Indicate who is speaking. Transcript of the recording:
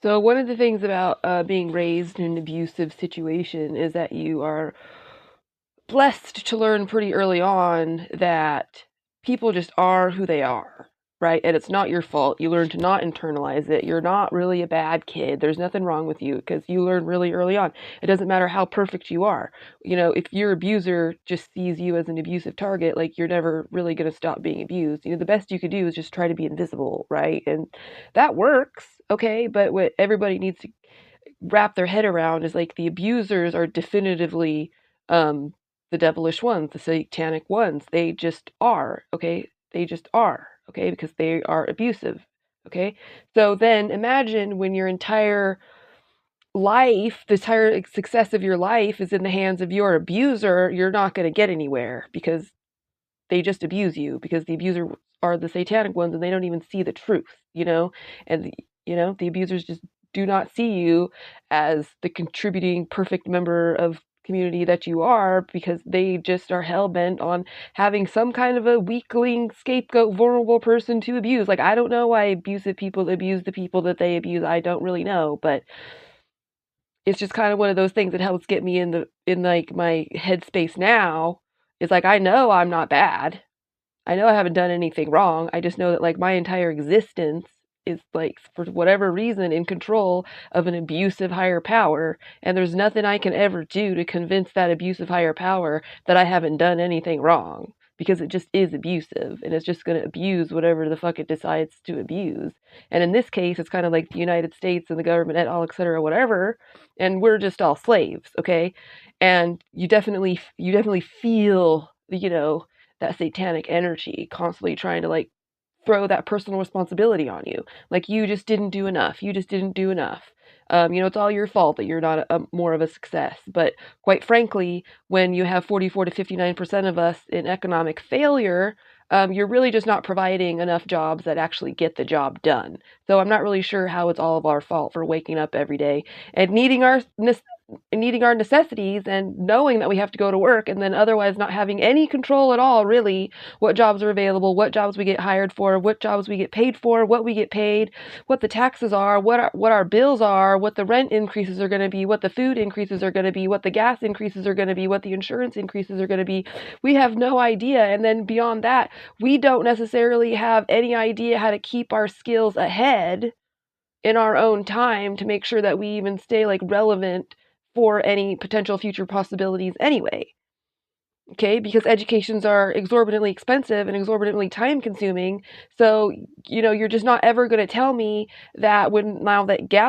Speaker 1: So one of the things about being raised in an abusive situation is that you are blessed to learn pretty early on that people just are who they are, right? And it's not your fault. You learn to not internalize it. You're not really a bad kid. There's nothing wrong with you because you learn really early on. It doesn't matter how perfect you are. You know, if your abuser just sees you as an abusive target, like you're never really going to stop being abused. You know, the best you could do is just try to be invisible, right? And that works, okay? But what everybody needs to wrap their head around is like the abusers are definitively the devilish ones, the satanic ones. They just are, okay? They just are, okay? Because they are abusive, okay? So then imagine when your entire life, the entire success of your life is in the hands of your abuser, you're not going to get anywhere because they just abuse you because the abuser are the satanic ones and they don't even see the truth, you know? And, the abusers just do not see you as the contributing perfect member of community that you are because they just are hell-bent on having some kind of a weakling, scapegoat, vulnerable person to abuse. Like, I don't know why abusive people abuse the people that they abuse. I don't really know, but it's just kind of one of those things that helps get me in like my headspace now. It's like, I know I'm not bad. I know I haven't done anything wrong. I just know that like my entire existence is like for whatever reason in control of an abusive higher power, and there's nothing I can ever do to convince that abusive higher power that I haven't done anything wrong because it just is abusive and it's just going to abuse whatever the fuck it decides to abuse. And in this case, it's kind of like the United States and the government et al, et cetera, whatever, and we're just all slaves, okay? And you definitely feel, that satanic energy constantly trying to like throw that personal responsibility on you. Like you just didn't do enough. You just didn't do enough. It's all your fault that you're not more of a success. But quite frankly, when you have 44 to 59% of us in economic failure, you're really just not providing enough jobs that actually get the job done. So I'm not really sure how it's all of our fault for waking up every day and needing our necessities and knowing that we have to go to work and then otherwise not having any control at all, really, what jobs are available, what jobs we get hired for, what jobs we get paid for, what we get paid, what the taxes are, what our bills are, what the rent increases are going to be, what the food increases are going to be, what the gas increases are going to be, what the insurance increases are going to be. We have no idea. And then beyond that, we don't necessarily have any idea how to keep our skills ahead in our own time to make sure that we even stay like relevant for any potential future possibilities anyway. Okay, because educations are exorbitantly expensive and exorbitantly time consuming. So, you're just not ever going to tell me that when now that gas